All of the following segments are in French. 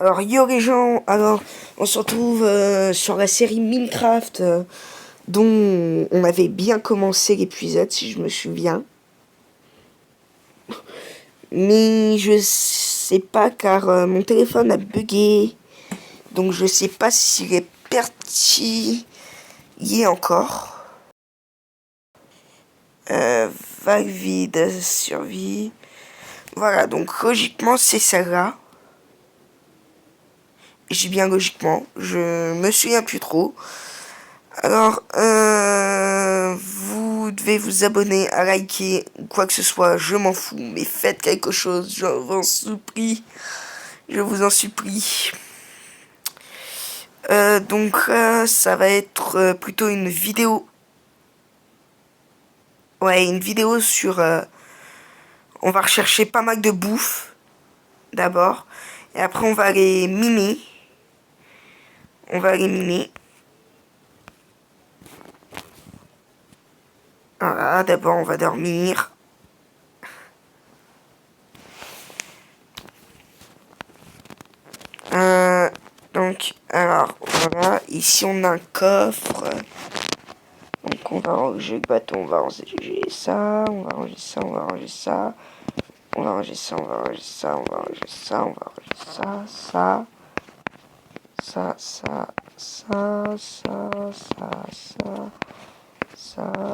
Alors, yo les gens, alors on se retrouve sur la série Minecraft dont on avait bien commencé l'épisode si je me souviens. Mais je sais pas car mon téléphone a bugué. Donc je sais pas s'il est parti y est encore. Vague vide, survie. Voilà, donc logiquement c'est celle-là. J'ai bien logiquement, je me souviens plus trop. Alors, vous devez vous abonner, à liker, ou quoi que ce soit, je m'en fous, mais faites quelque chose, je vous en supplie. Je vous en supplie. Donc, ça va être plutôt une vidéo. Ouais, une vidéo sur... on va rechercher pas mal de bouffe, d'abord. Et après, on va aller miner. On va aller miner. Voilà, d'abord, on va dormir. Donc, alors, voilà. Ici, on a un coffre. Donc, on va ranger le bâton, on va ranger ça, on va ranger ça, on va ranger ça. On va ranger ça, on va ranger ça, on va ranger ça, on va ranger ça, ça, ça.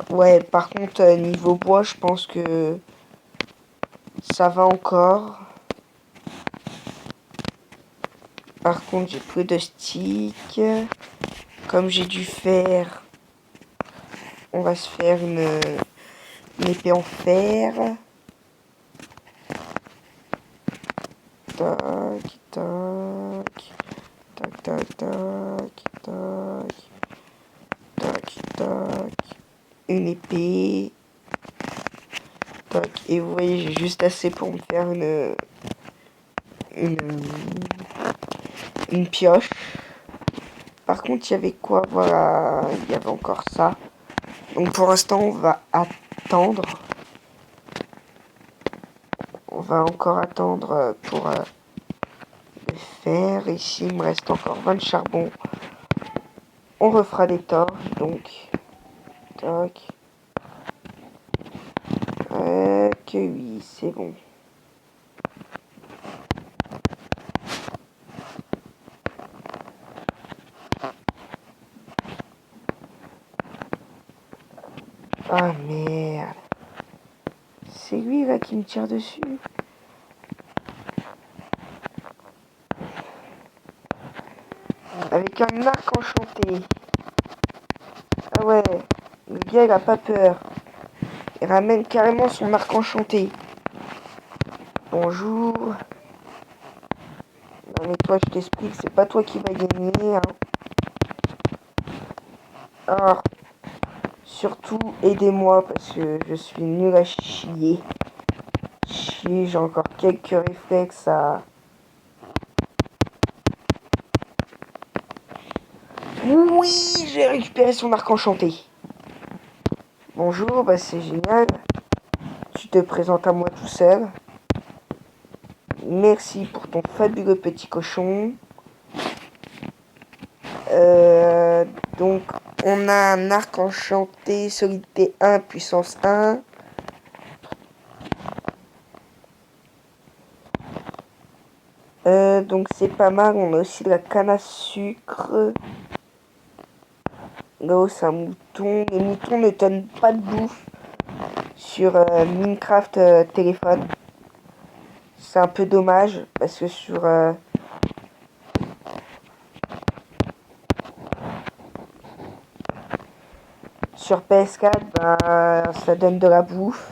Ouais, par contre, niveau bois, je pense que ça va encore. Par contre, j'ai plus de sticks. Comme j'ai du fer, on va se faire une épée en fer. Tac, tac, tac, tac, tac, tac, tac, tac. Une épée. Tac. Et vous voyez, j'ai juste assez pour me faire une pioche. Par contre, il y avait quoi? Voilà, il y avait encore ça. Donc pour l'instant, on va attendre. On va encore attendre pour le faire. Ici, il me reste encore 20 de charbon. On refera des torches, donc. Tac. Que oui, c'est bon. Ah merde. C'est lui là qui me tire dessus. Avec un arc enchanté. Ah ouais. Le gars il a pas peur. Il ramène carrément son arc enchanté. Bonjour. Non mais toi je t'explique, c'est pas toi qui vas gagner. Hein. Alors, surtout aidez-moi parce que je suis nul à chier. J'ai encore quelques réflexes à... Oui, j'ai récupéré son arc enchanté. Bonjour, bah c'est génial. Tu te présentes à moi tout seul. Merci pour ton fabuleux petit cochon. Donc, on a un arc enchanté, solidité 1, puissance 1. Donc c'est pas mal, on a aussi de la canne à sucre. Là-haut c'est un mouton. Les moutons ne donnent pas de bouffe sur Minecraft téléphone. C'est un peu dommage parce que sur PS4, bah, ça donne de la bouffe.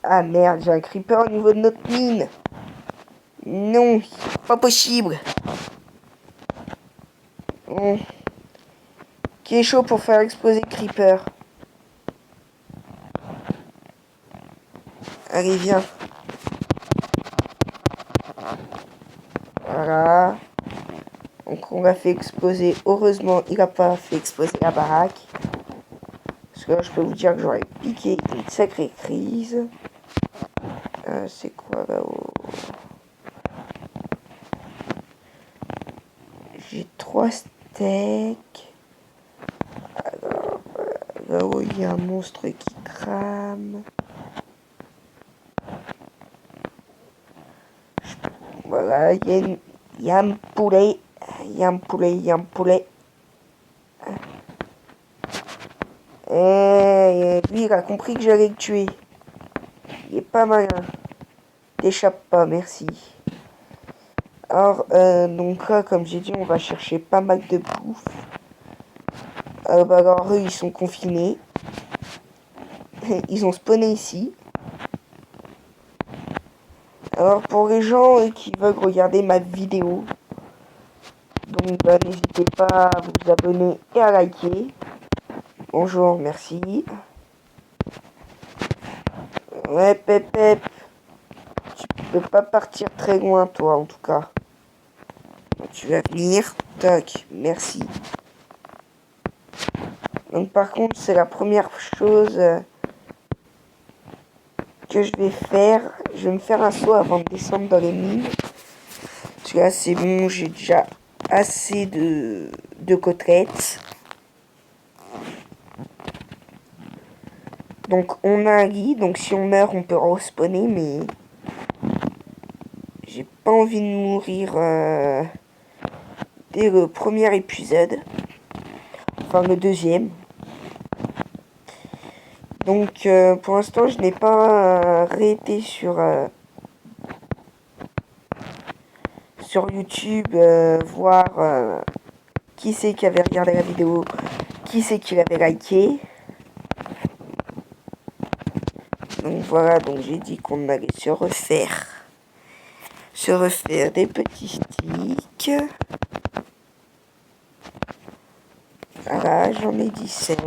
Ah merde, j'ai un creeper au niveau de notre mine. Non, pas possible. Bon. Qui est chaud pour faire exploser le creeper? Allez, viens. Voilà. Donc on l'a fait exploser. Heureusement, il n'a pas fait exploser la baraque. Parce que là, je peux vous dire que j'aurais piqué une sacrée crise. C'est quoi là-haut? J'ai 3 steaks. Alors, là-haut, il y a un monstre qui crame. Voilà, il y a un poulet. Il y a un poulet, il y a un poulet. Et lui, il a compris que j'allais le tuer. Il est pas malin. T'échappes pas, merci. Alors, donc là, comme j'ai dit, on va chercher pas mal de bouffe. Bah alors, eux, ils sont confinés. Ils ont spawné ici. Alors, pour les gens qui veulent regarder ma vidéo, donc bah, n'hésitez pas à vous abonner et à liker. Bonjour, merci. Ouais, Pep, tu peux pas partir très loin, toi, en tout cas. Tu vas venir. Toc, merci. Donc, par contre, c'est la première chose que je vais faire. Je vais me faire un saut avant de descendre dans les mines. Parce que là, c'est bon, j'ai déjà assez de côtelettes. Donc, on a un lit. Donc, si on meurt, on peut respawner, mais j'ai pas envie de mourir dès le premier épisode. Enfin, le deuxième. Donc, pour l'instant, je n'ai pas arrêté sur YouTube, voir qui c'est qui avait regardé la vidéo, qui c'est qui l'avait liké. Donc voilà, donc j'ai dit qu'on allait se refaire des petits sticks. Voilà, j'en ai 17.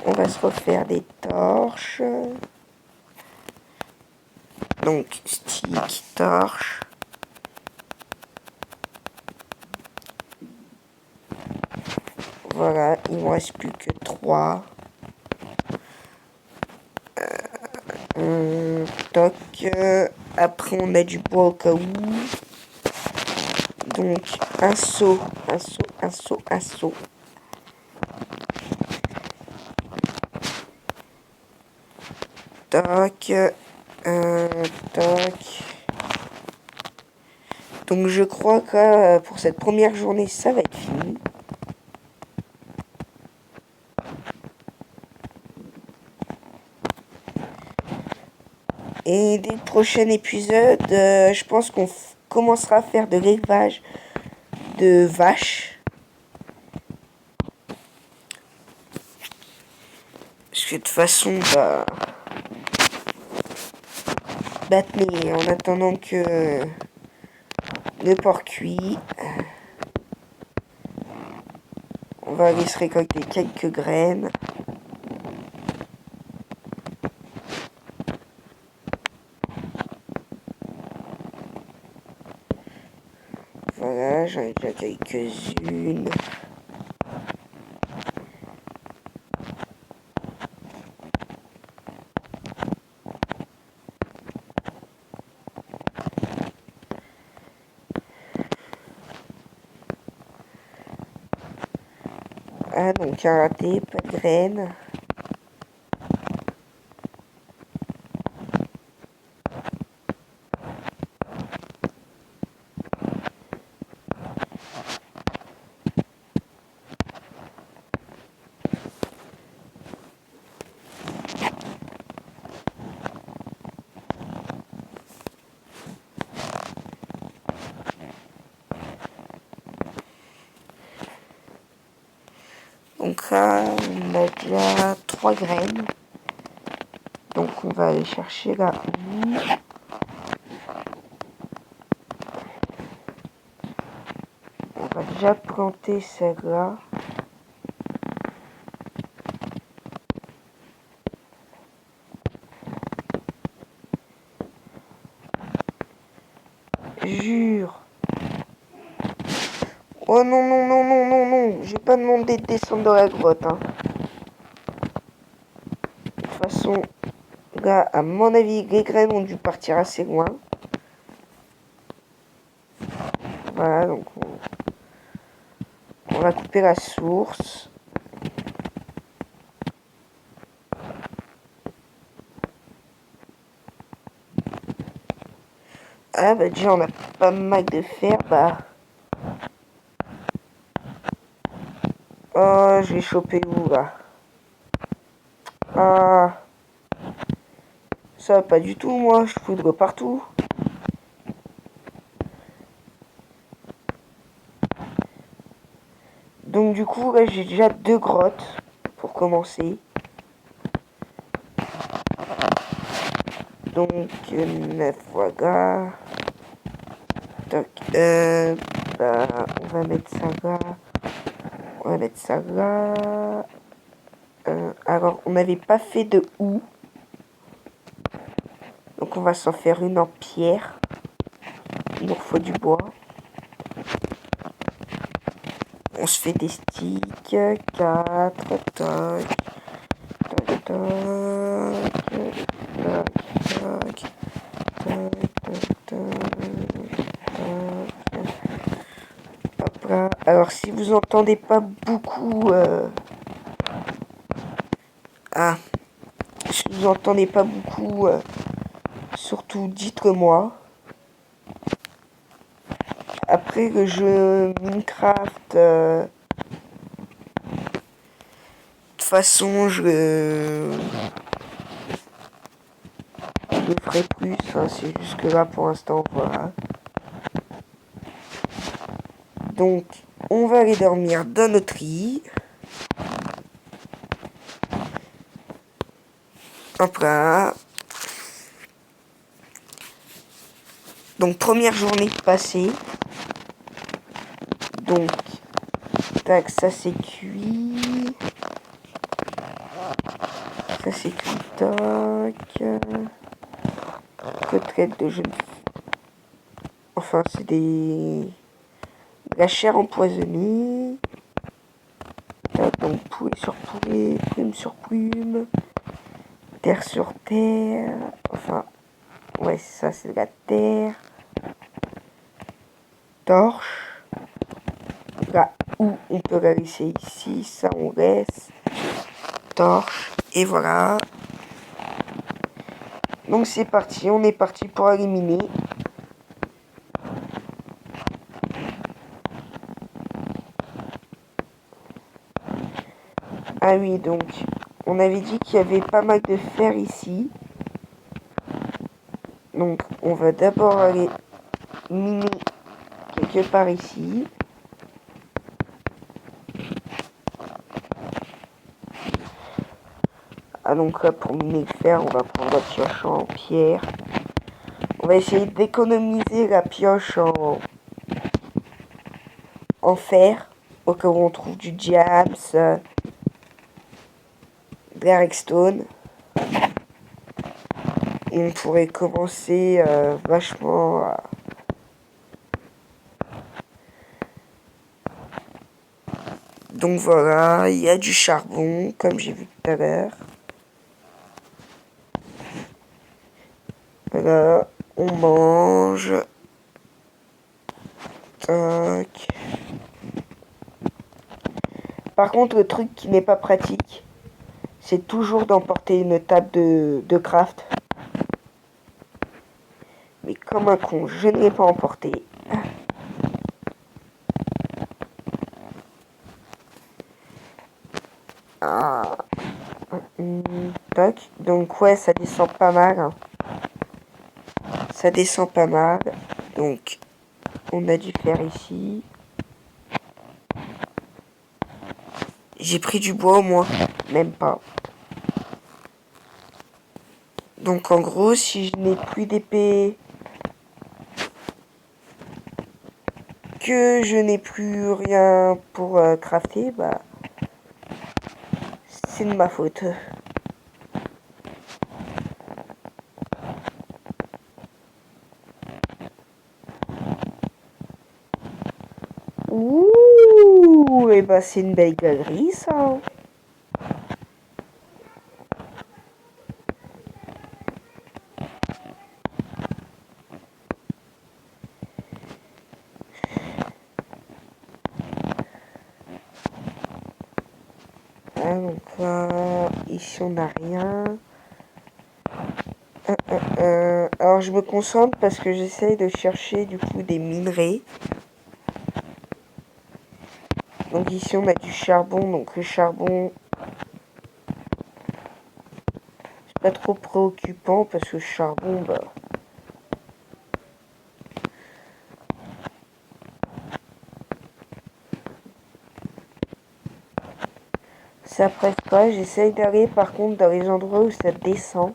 On va se refaire des torches. Donc, stick, torche. Voilà, il ne me reste plus que 3. Toc. Après, on a du bois au cas où. Donc, un seau. Toc. Toc. Donc, je crois que pour cette première journée, ça va être fini. Et dès le prochain épisode, je pense qu'on commencera à faire de l'élevage de vaches. Parce que de toute façon, mais en attendant que le porc cuit, on va aller se récolter quelques graines. Voilà, j'en ai déjà quelques-unes. Ah, donc un raté, pas de graines. Donc là, on a déjà 3 graines. Donc on va aller chercher là. On va déjà planter celle-là. Jure. Oh non. J'ai pas demandé de descendre dans la grotte. Hein. De toute façon, Là, à mon avis, les graines ont dû partir assez loin. Voilà, donc on va couper la source. Ah bah déjà on a pas mal de fer, bah. Oh, je vais choper où là? Ah, ça va pas du tout moi, je foudre partout. Donc du coup là j'ai déjà 2 grottes pour commencer. Donc 9 voilà. Donc bah on va mettre ça là. On va mettre ça là. Alors on n'avait pas fait de houe. Donc on va s'en faire une en pierre. Il nous faut du bois. On se fait des sticks. 4, toc, toc, toc, toc, toc, hop là. Alors si vous entendez pas beaucoup si vous entendez pas beaucoup surtout dites-le-moi. Après le jeu Minecraft de toute façon je le ferai plus, hein, c'est juste que là pour l'instant voilà. Donc on va aller dormir dans notre lit. Hop là. Donc première journée passée. Donc tac, ça c'est cuit. Ça c'est cuit, toc. Côtelette de jeune. Enfin c'est de la chair empoisonnée. Donc poulet sur poulet, plume sur plume, terre sur terre. Enfin, ouais, ça c'est de la terre. Torche. Là où on peut la laisser ici, ça on laisse. Torche. Et voilà. Donc c'est parti, on est parti pour éliminer. Ah oui, donc on avait dit qu'il y avait pas mal de fer ici. Donc on va d'abord aller miner quelque part ici. Ah donc là pour miner le fer, on va prendre la pioche en pierre. On va essayer d'économiser la pioche en fer. Au cas où on trouve du diams, de la redstone. Et on pourrait commencer vachement à... Donc voilà, il y a du charbon, comme j'ai vu tout à l'heure. Voilà, on mange. Tac. Par contre, le truc qui n'est pas pratique, c'est toujours d'emporter une table de craft. Mais comme un con, je ne l'ai pas emporté. Ah. Tac. Donc ouais, ça descend pas mal. Hein. Ça descend pas mal. Donc, on a dû faire ici. J'ai pris du bois au moins. Même pas. Donc en gros, si je n'ai plus d'épée, que je n'ai plus rien pour crafter, bah c'est de ma faute. Ouh, et bah c'est une belle galerie ça. Voilà, donc ici on n'a rien. Alors je me concentre parce que j'essaye de chercher du coup des minerais. Donc ici on a du charbon, donc le charbon c'est pas trop préoccupant parce que le charbon ça presse pas. J'essaye d'aller par contre dans les endroits où ça descend.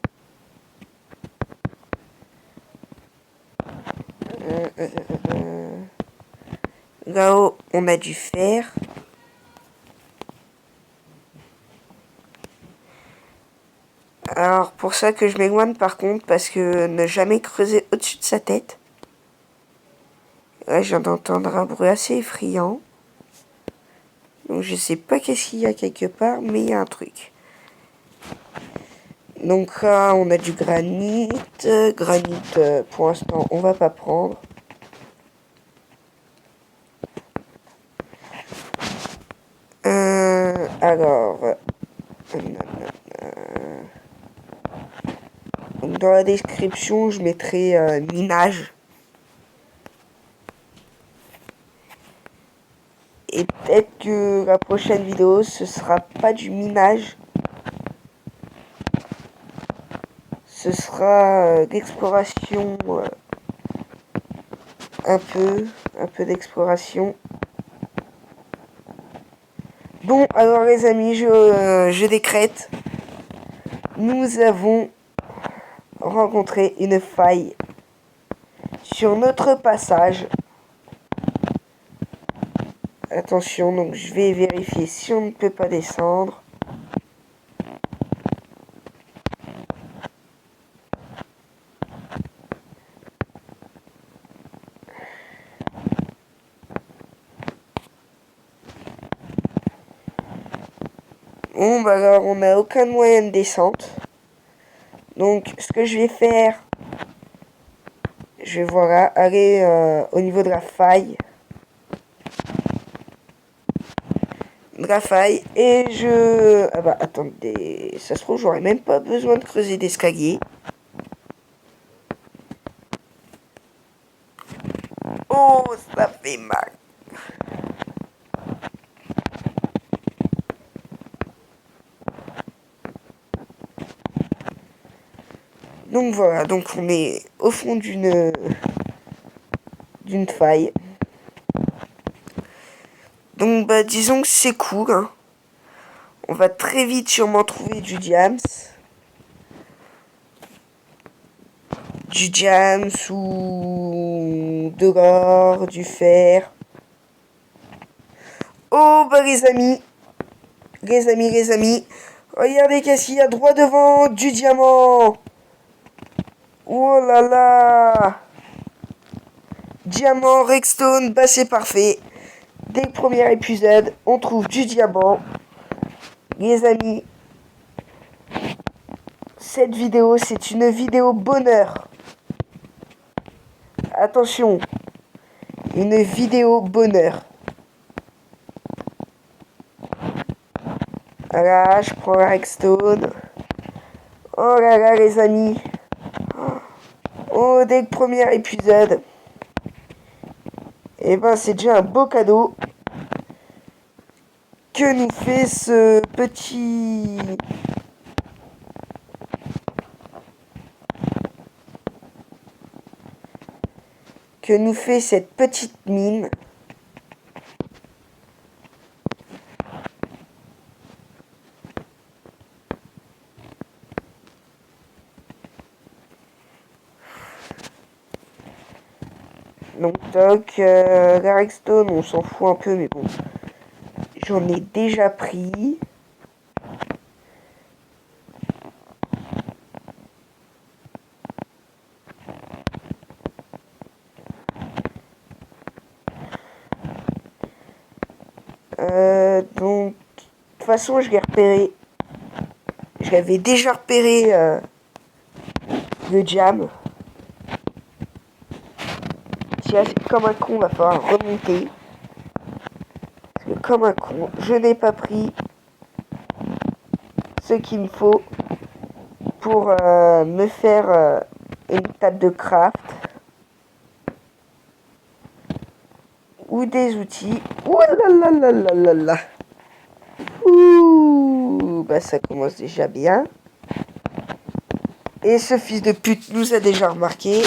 Là-haut on a du fer. Alors pour ça que je m'éloigne par contre parce que ne jamais creuser au-dessus de sa tête. Là je viens d'entendre un bruit assez effrayant. Donc je sais pas qu'est-ce qu'il y a quelque part, mais il y a un truc. Donc là on a du granit. Granit pour l'instant on va pas prendre. Alors donc dans la description je mettrai minage. Et peut-être que la prochaine vidéo ce sera pas du minage. Ce sera d'exploration, un peu d'exploration. Bon, alors les amis, je décrète. Nous avons rencontré une faille sur notre passage. Attention, donc je vais vérifier si on ne peut pas descendre. Bon, bah alors on n'a aucun moyen de descente. Donc ce que je vais faire, je vais voilà, aller au niveau de la faille. Et je... Ah bah attendez, ça se trouve j'aurais même pas besoin de creuser d'escalier. Oh, ça fait mal. Donc voilà, donc on est au fond d'une faille. Donc bah disons que c'est cool. Hein. On va très vite sûrement trouver du diams. Du diams ou de l'or, du fer. Oh bah les amis, regardez qu'est-ce qu'il y a droit devant, du diamant. Oh là là. Diamant, redstone, bah c'est parfait. Dès le premier épisode, on trouve du diamant. Les amis, cette vidéo, c'est une vidéo bonheur. Attention, une vidéo bonheur. Voilà, je prends la redstone. Oh là là, les amis. Oh, dès le premier épisode. Et ben, c'est déjà un beau cadeau que nous fait ce petit... que nous fait cette petite mine. Donc toc, la redstone on s'en fout un peu mais bon, j'en ai déjà pris. Donc de toute façon je l'ai repéré. Je l'avais déjà repéré le jam. Tiens, comme un con, va falloir remonter. Parce que comme un con, je n'ai pas pris ce qu'il me faut pour me faire une table de craft ou des outils. Ouh là là là là là là. Ouh, bah ça commence déjà bien. Et ce fils de pute nous a déjà remarqué.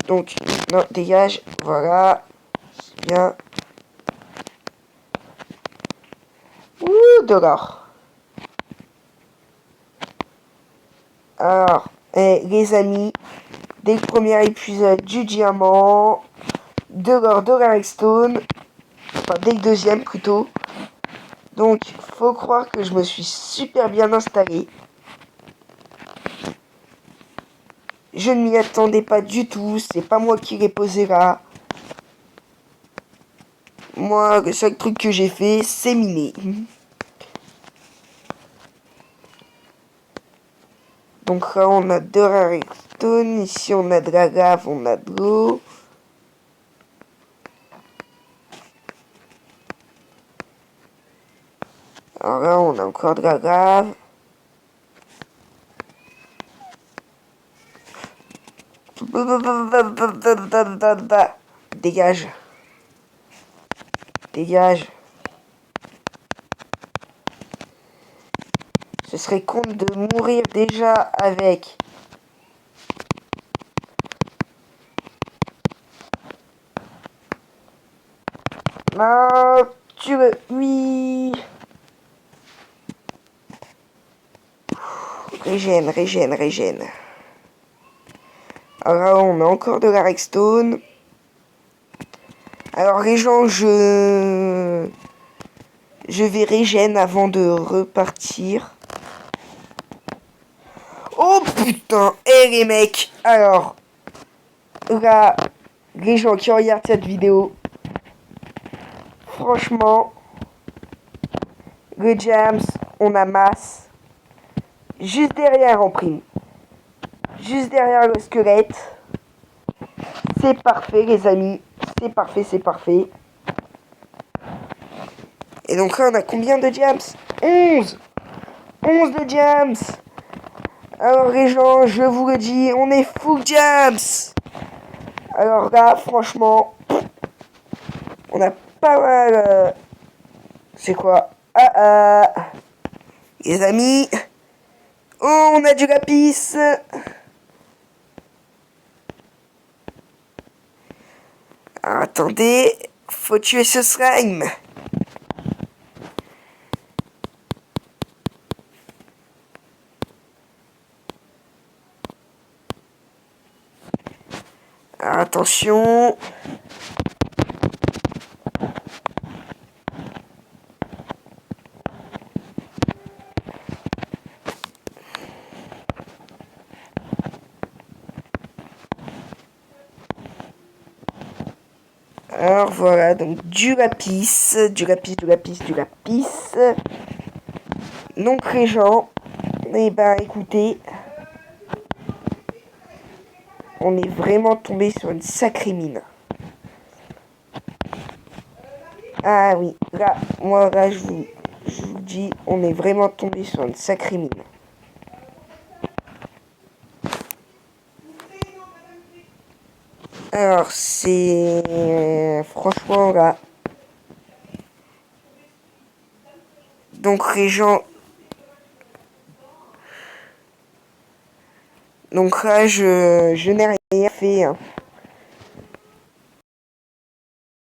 Donc, non, dégage, voilà. C'est bien. Ouh, de l'or. Alors, les amis, dès le premier épisode du diamant, de l'or, de la redstone, enfin dès le deuxième plutôt. Donc, faut croire que je me suis super bien installé. Je ne m'y attendais pas du tout, c'est pas moi qui l'ai posé là. Moi, le seul truc que j'ai fait, c'est miner. Donc là, on a de la redstone. Ici, on a de la lave, on a de l'eau. Alors là, on a encore de la lave. Dégage. Dégage. Ce serait con de mourir déjà avec. Non, tu veux. Oui. Régène, régène, régène. Alors là, on a encore de la redstone. Alors les gens, je vais régène avant de repartir. Oh putain, les mecs. Alors, là, les gens qui regardent cette vidéo, franchement, le Jams, on a masse. Juste derrière en prime. Juste derrière le squelette. C'est parfait les amis. C'est parfait, c'est parfait. Et donc là, on a combien de Jams? 11. 11 de Jams. Alors les gens, je vous le dis, on est full Jams. Alors là, franchement, on a pas mal... C'est quoi? Les amis, oh, on a du lapis. Alors, attendez, faut tuer ce slime. Alors, attention. Alors voilà, donc du lapis, du lapis, du lapis, du lapis. Donc les gens, eh ben écoutez, on est vraiment tombé sur une sacrée mine. Ah oui, là, moi là je vous dis, on est vraiment tombé sur une sacrée mine. Alors c'est franchement là. Donc les gens. Donc là je n'ai rien fait. Hein.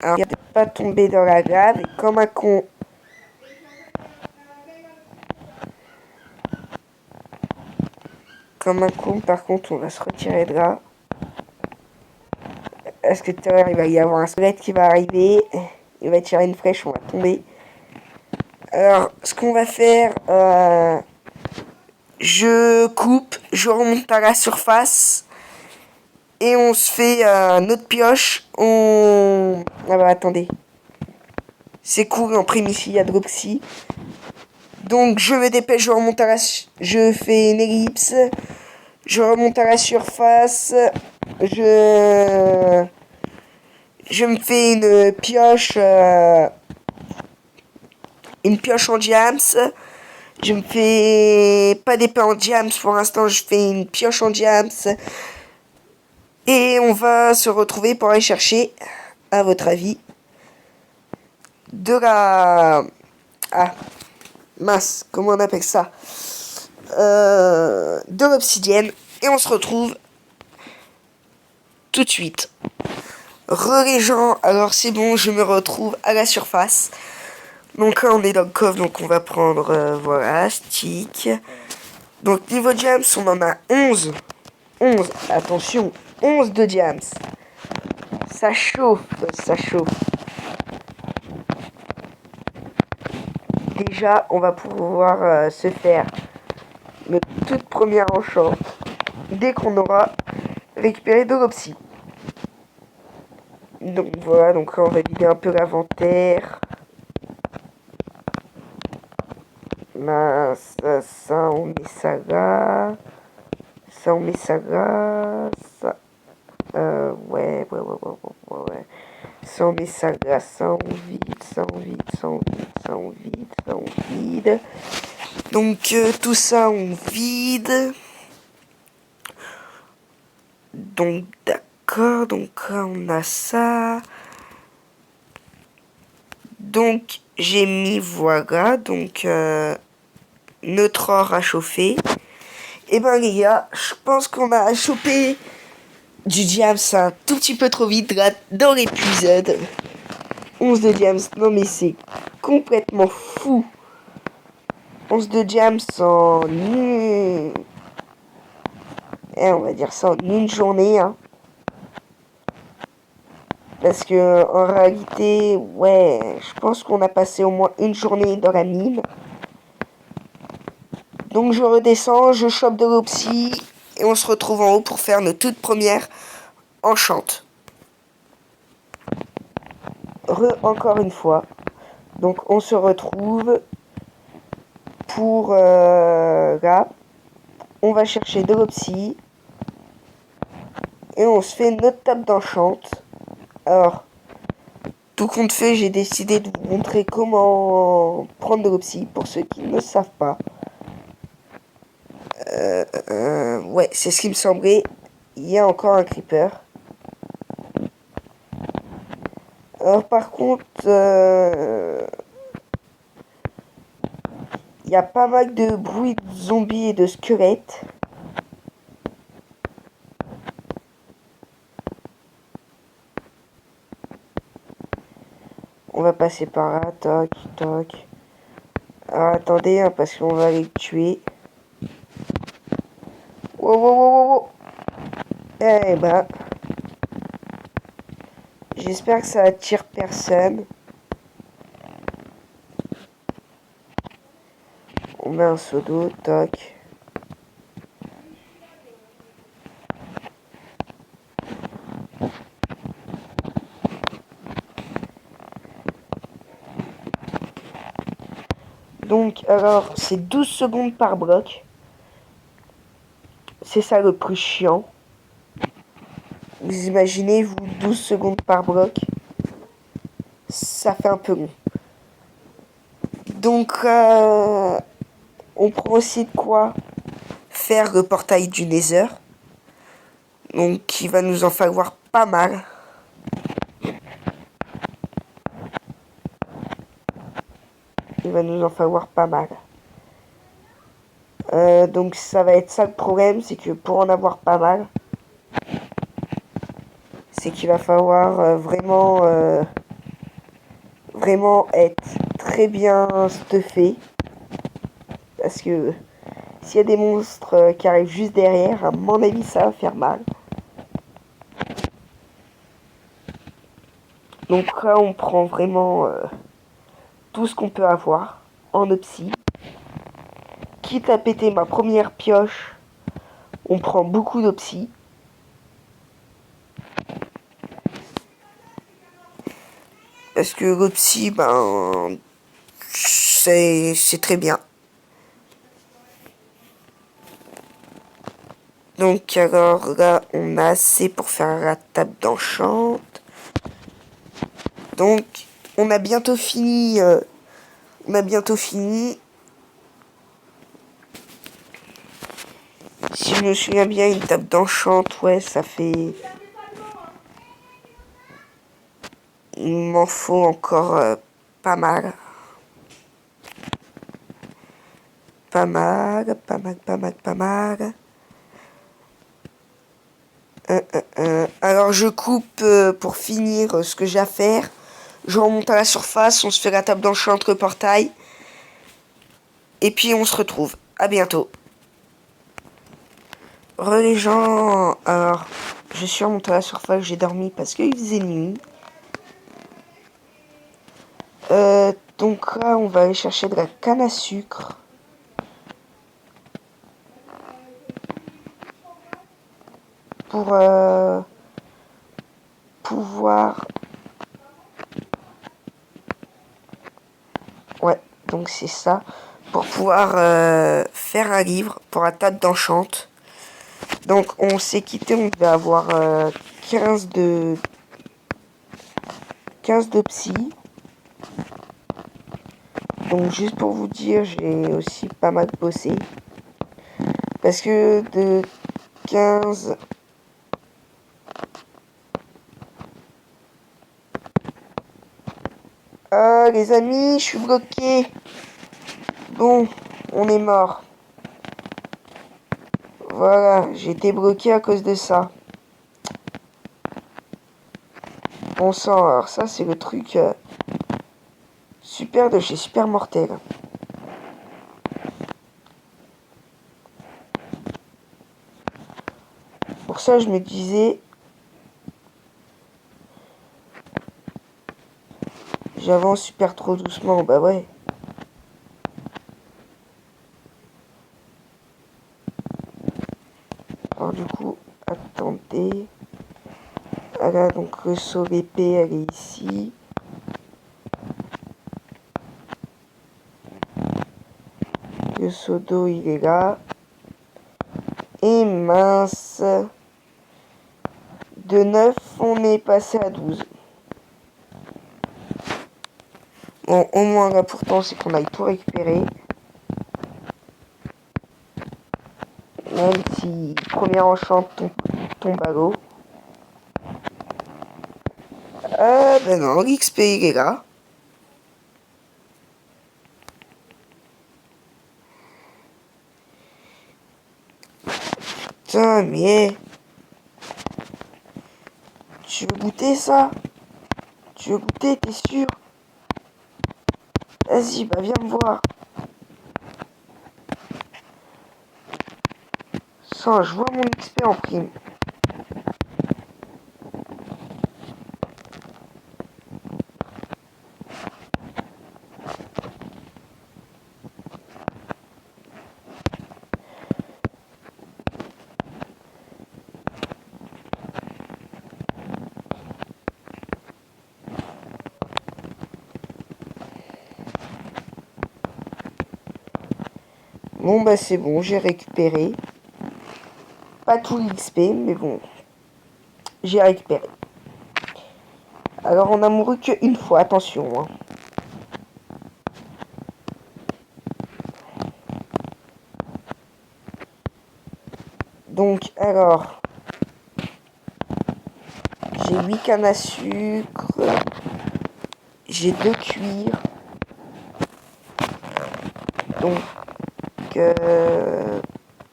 Alors il n'y a pas tombé dans la lave et comme un con. Comme un con, par contre, on va se retirer de là. Parce que tout à l'heure, il va y avoir un squelette qui va arriver. Il va tirer une flèche, on va tomber. Alors, ce qu'on va faire, je coupe, je remonte à la surface. Et on se fait notre pioche. Ah bah attendez. C'est cool, en prime ici, il y a Dropsy. Donc je me dépêche, je remonte à la... Je fais une ellipse. Je remonte à la surface. Je me fais une pioche en diams. Je me fais pas d'épée en diams pour l'instant, je fais une pioche en diams. Et on va se retrouver pour aller chercher, à votre avis, de la... Ah, mince, comment on appelle ça, de l'obsidienne. Et on se retrouve tout de suite. Les gens, alors c'est bon, je me retrouve à la surface. Donc là on est dans le coffre, donc on va prendre, voilà, stick. Donc niveau diams, on en a 11. 11, attention, 11 de diams. Ça chauffe, ça chauffe. Déjà, on va pouvoir se faire notre toute première enchant dès qu'on aura récupéré de l'opsie. Donc voilà, donc là on va vider un peu l'inventaire. Là, ça on met ça là. Ça on met ça là. Ça. Ouais. Ça on met ça là, ça on vide, ça on vide, ça on vide, ça on vide, ça on vide. Donc tout ça on vide. Donc d'accord, donc là on a ça. Donc j'ai mis voilà, donc notre or à chauffer. Et ben les gars, je pense qu'on a chopé du diams un tout petit peu trop vite là dans l'épisode. 11 de diams, non mais c'est complètement fou. 11 de diams en une... on va dire ça en une journée, hein. Parce que en réalité, ouais, je pense qu'on a passé au moins une journée dans la mine. Donc je redescends, je chope de l'opsie et on se retrouve en haut pour faire nos toutes premières enchantes. Encore une fois. Donc on se retrouve pour là. On va chercher de l'opsie et on se fait notre table d'enchante. Alors, tout compte fait, j'ai décidé de vous montrer comment prendre de l'opsie pour ceux qui ne savent pas. Ouais, c'est ce qui me semblait. Il y a encore un creeper. Alors par contre, il y a pas mal de bruit de zombies et de squelettes. On va passer par là, toc, toc. Alors attendez, hein, parce qu'on va les tuer. Wow. Eh ben, j'espère que ça attire personne. On met un seau d'eau, toc. Donc, alors, c'est 12 secondes par bloc. C'est ça le plus chiant. Vous imaginez, vous, 12 secondes par bloc. Ça fait un peu long. Donc, on prend aussi de quoi faire le portail du Nether. Donc, il va nous en falloir pas mal. Il va nous en falloir pas mal. Donc, ça va être ça le problème, c'est que pour en avoir pas mal, c'est qu'il va falloir vraiment être très bien stuffé. Parce que s'il y a des monstres qui arrivent juste derrière, à mon avis, ça va faire mal. Donc là, on prend vraiment tout ce qu'on peut avoir en opsie. Quitte à péter ma première pioche, on prend beaucoup d'opsie. Parce que l'opsie, ben, c'est très bien. Donc alors là, on a assez pour faire la table d'enchant. Donc, on a bientôt fini. Si je me souviens bien, une table d'enchant, ouais, ça fait... Il m'en faut encore pas mal. Pas mal, pas mal, pas mal, pas mal. Alors je coupe pour finir ce que j'ai à faire. Je remonte à la surface, on se fait la table d'enchant entre portail. Et puis on se retrouve. À bientôt. Les gens, alors je suis remonté à la surface, j'ai dormi parce qu'il faisait nuit. Donc là on va aller chercher de la canne à sucre. Pour pouvoir... Ouais, donc c'est ça. Pour pouvoir faire un livre pour la table d'enchante. Donc on s'est quitté, on devait avoir 15 de 15 de psy. Donc juste pour vous dire, j'ai aussi pas mal bossé. Parce que de 15... Ah les amis, je suis bloqué. Bon, on est mort. Voilà, j'ai été bloqué à cause de ça. Bon sang, alors ça c'est le truc super de chez Super Mortel. Pour ça je me disais, j'avance super trop doucement, bah ouais. Alors du coup, attendez. Voilà, donc le saut d'épée, elle est ici. Le seau d'eau, il est là. Et mince. De 9, on est passé à 12. Bon, au moins là, pourtant, c'est qu'on aille tout récupérer. Même si premier enchant tombe à l'eau. Ah ben non, l'XP il est là. Putain, mais... Tu veux goûter ça? Tu veux goûter, t'es sûr? Vas-y, bah viens me voir. Ça, je vois mon XP en prime. Bon bah c'est bon, j'ai récupéré. Pas tout l'XP, mais bon, j'ai récupéré. Alors on a mouru qu'une fois, attention. Hein. Donc alors, j'ai 8 cannes à sucre, j'ai 2 cuirs. Donc,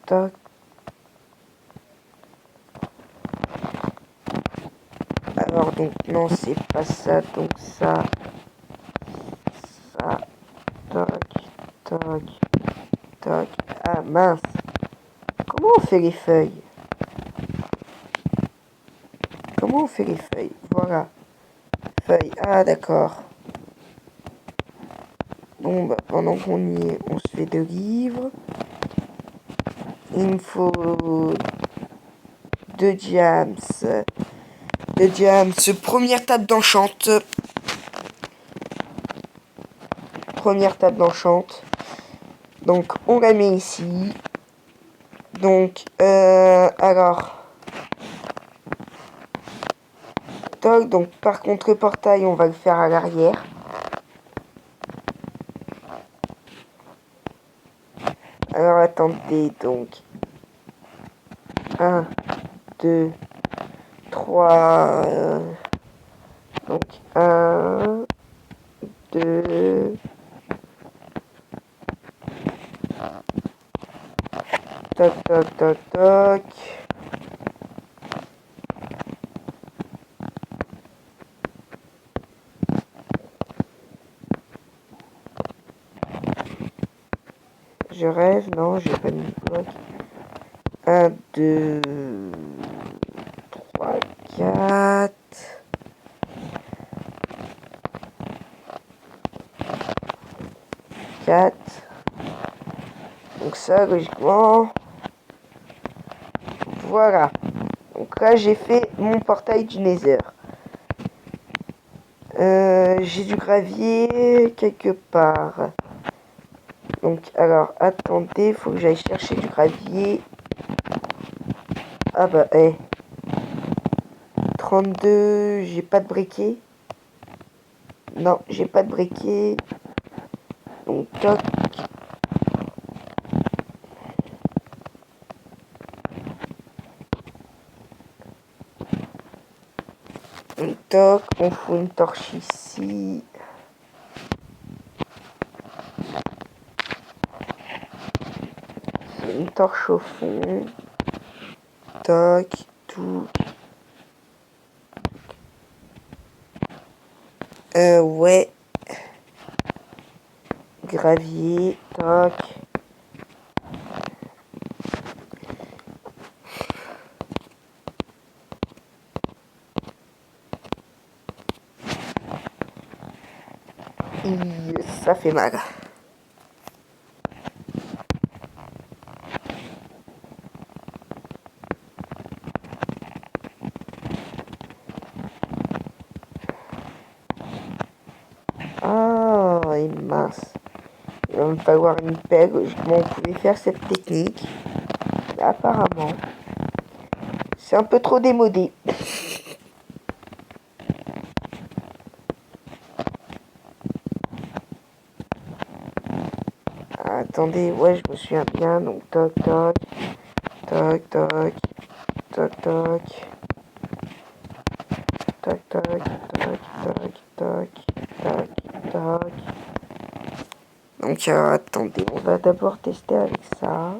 tac. Alors donc non c'est pas ça, donc ça, tac, tac, tac. Ah mince. Comment on fait les feuilles? Comment on fait les feuilles? Voilà. Feuilles. Ah d'accord. Bon bah pendant qu'on y est, on se fait 2 livres. Il me faut 2 jams. 2 jams. Première table d'enchante. Première table d'enchante. Donc on la met ici. Donc alors. Toc, donc par contre le portail on va le faire à l'arrière. Alors attendez donc. 1, 2, 3. Donc 1, 2. Toc, toc, toc, toc. Je rêve, non, j'ai pas mis de bloc. 1, 2, 3, 4. 4. Donc ça, logiquement. Voilà. Donc là, j'ai fait mon portail du Nether. J'ai du gravier quelque part. Donc, alors, attendez, faut que j'aille chercher du gravier. Ah bah, 32, j'ai pas de briquet. Non, j'ai pas de briquet. Donc, toc. Donc, toc, on fout une torche ici. Une torche au fond. Toc, tout. Ouais. Gravier, toc. Ça fait mal. Ah, et mince. Il va me falloir une pelle. Logiquement, on pouvait faire cette technique. Mais apparemment, c'est un peu trop démodé. Attendez, ouais, je me souviens bien. Donc, toc, toc, toc, toc, toc, toc, toc, toc, toc, toc, toc, toc, toc. Donc, attendez, on va d'abord tester avec ça.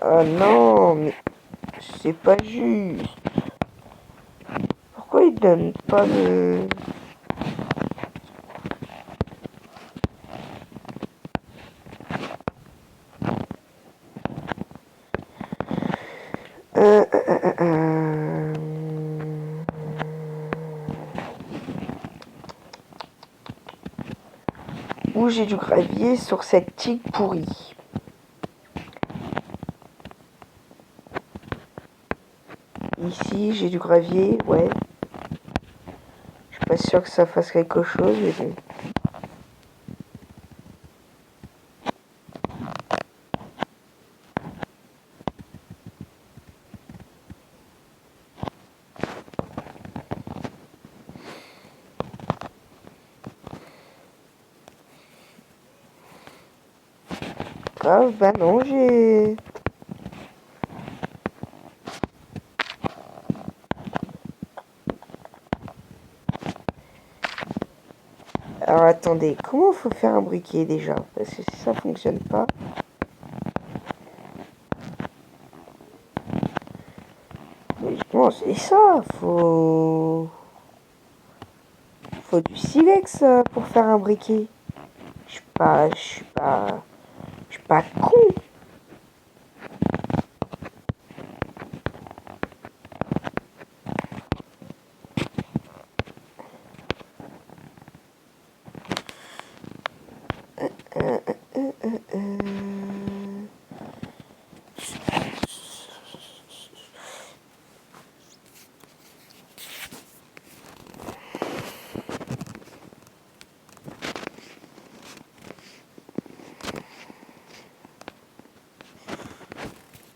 Ah non, mais c'est pas juste. Pourquoi il donne pas le... Où j'ai du gravier sur cette tique pourrie. Ici, j'ai du gravier, ouais. Je suis pas sûr que ça fasse quelque chose, mais bon. Ah, bah non, j'ai... Alors attendez, comment faut faire un briquet déjà? Parce que si ça fonctionne pas... Logiquement, c'est ça, faut du silex pour faire un briquet. Je suis pas con.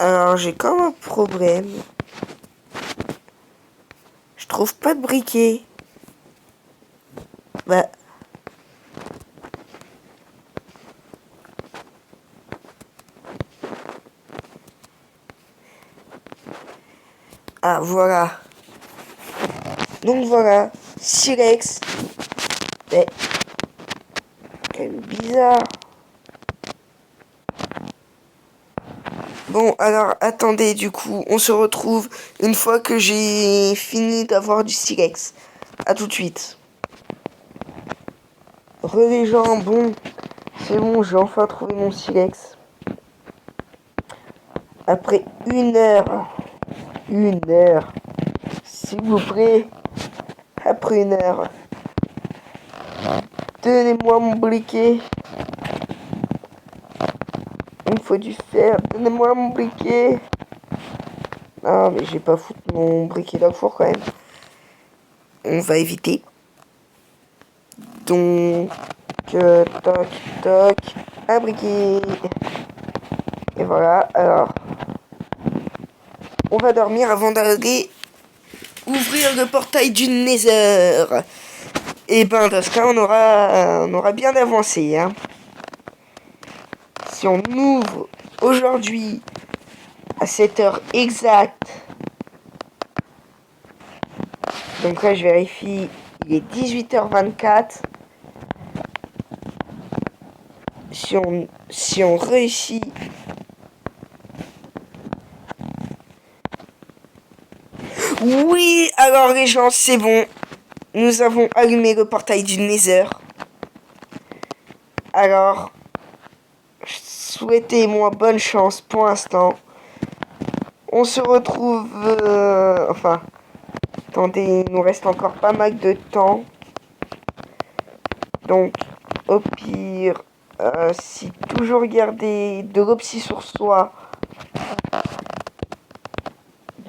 Alors j'ai comme un problème. Je trouve pas de briquet. Bah... Ah, voilà. Donc voilà, Silex. Mais, quel bizarre. Bon, alors, attendez, du coup, on se retrouve une fois que j'ai fini d'avoir du Silex. À tout de suite. Les gens, bon, c'est bon, j'ai enfin trouvé mon Silex. Après une heure, s'il vous plaît, après une heure, donnez-moi mon briquet. Il me faut du fer, donnez-moi mon briquet. Ah, mais j'ai pas foutu mon briquet dans le four quand même. On va éviter. Donc, toc, toc, un briquet. Et voilà, alors, on va dormir avant d'aller ouvrir le portail du Nether. Et ben, dans ce cas, on aura bien avancé, hein. Si on ouvre aujourd'hui à cette heure exacte, donc là je vérifie, il est 18h24. Si on réussit oui, alors les gens, c'est bon. Nous avons allumé le portail du Nether. Alors, souhaitez-moi bonne chance pour l'instant. On se retrouve... enfin, attendez, il nous reste encore pas mal de temps. Donc, au pire, si toujours garder de l'opsie sur soi.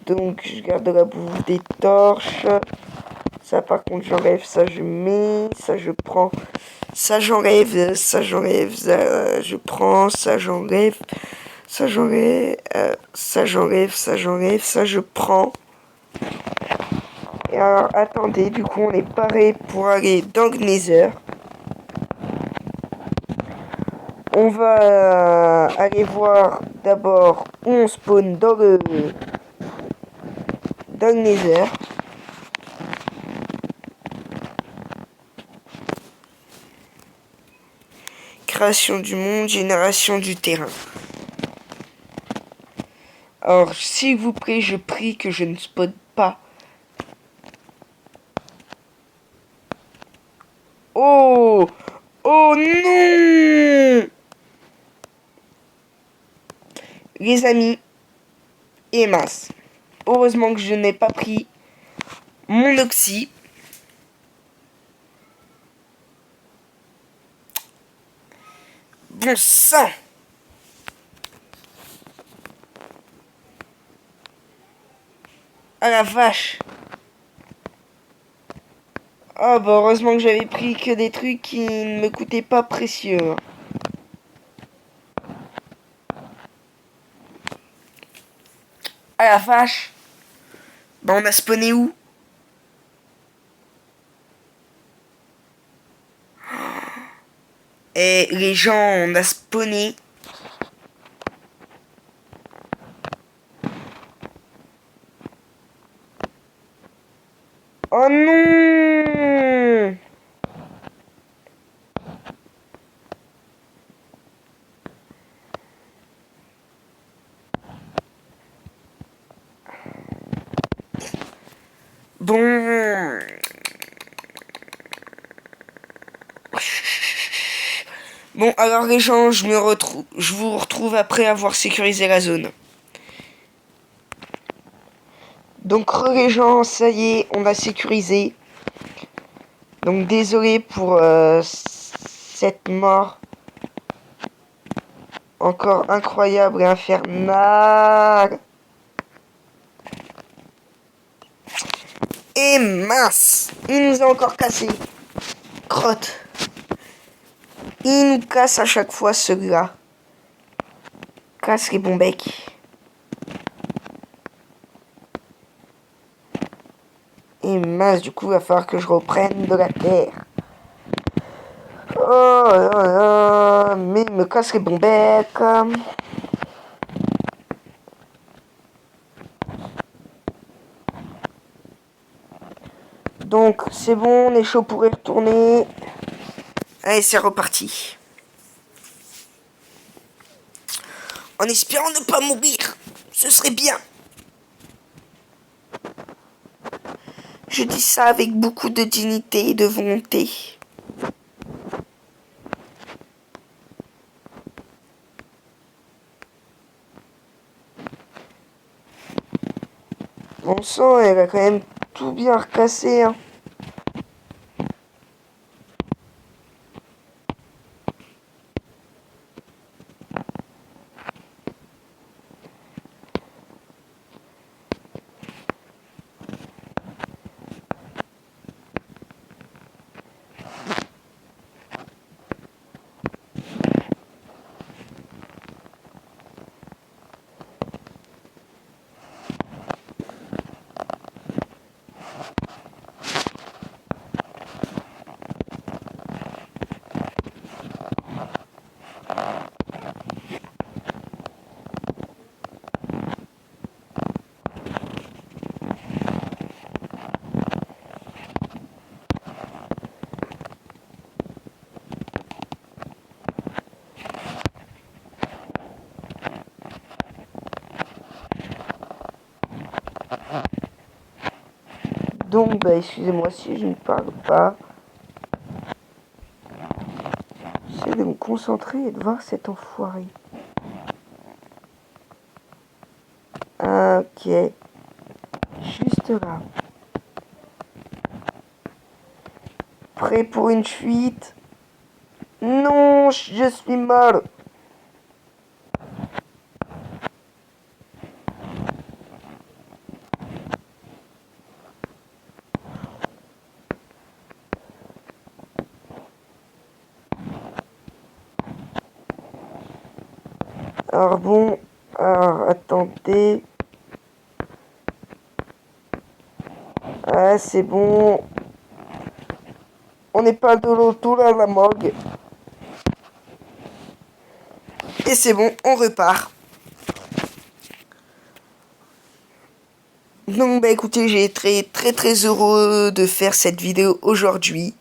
Donc, je garde la bouffe des torches. Ça, par contre, j'enlève. Ça, je mets. Ça, je prends. Ça, j'enlève. Ça, j'enlève. Ça, je prends. Ça, j'enlève. Ça, j'enlève. Ça, j'enlève. Ça, j'enlève. Ça, je prends. Et alors, attendez. Du coup, on est paré pour aller dans le Nether. On va aller voir d'abord où on spawn dans le Nether. Création du monde, génération du terrain. Alors, s'il vous plaît, je prie que je ne spawn pas. Oh! Oh non! Les amis, et mince. Heureusement que je n'ai pas pris mon oxy. Bon sang! Ah la vache! Ah bah heureusement que j'avais pris que des trucs qui ne me coûtaient pas précieux. Ah la vache! Bah on a spawné où? Et les gens, on a spawné. Oh non! Bon. Bon, alors les gens, je vous retrouve après avoir sécurisé la zone. Donc les gens, ça y est, on a sécurisé. Donc désolé pour cette mort encore incroyable et infernale. Et mince, il nous a encore cassé. Crotte. Il nous casse à chaque fois celui-là. Casse les bons becs. Et mince, du coup, il va falloir que je reprenne de la terre. Oh là là, mais il me casse les bons becs. Donc c'est bon, on est chaud pour y retourner. Allez, c'est reparti. En espérant ne pas mourir, ce serait bien. Je dis ça avec beaucoup de dignité et de volonté. Bon sang, elle a quand même tout bien recassé, hein. Donc, bah, excusez-moi si je ne parle pas. J'essaie de me concentrer et de voir cet enfoiré. Ok. Juste là. Prêt pour une fuite. Non, je suis mal. Alors bon, alors attendez. Ah, c'est bon. On n'est pas de l'auto là, la morgue. Et c'est bon, on repart. Donc bah écoutez, j'ai été très heureux de faire cette vidéo aujourd'hui.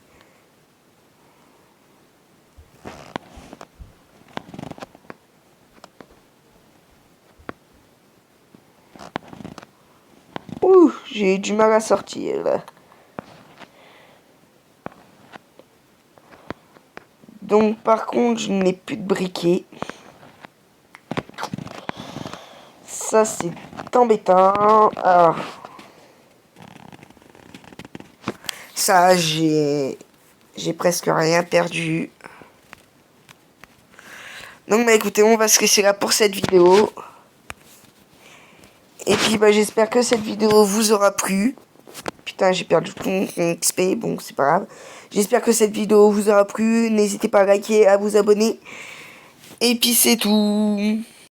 Ouh, j'ai eu du mal à sortir là. Donc par contre, je n'ai plus de briquet. Ça c'est embêtant. Alors, ça j'ai presque rien perdu. Donc bah écoutez, on va se laisser là pour cette vidéo. Et puis bah j'espère que cette vidéo vous aura plu. Putain, j'ai perdu tout mon XP, bon c'est pas grave. J'espère que cette vidéo vous aura plu. N'hésitez pas à liker, à vous abonner. Et puis c'est tout.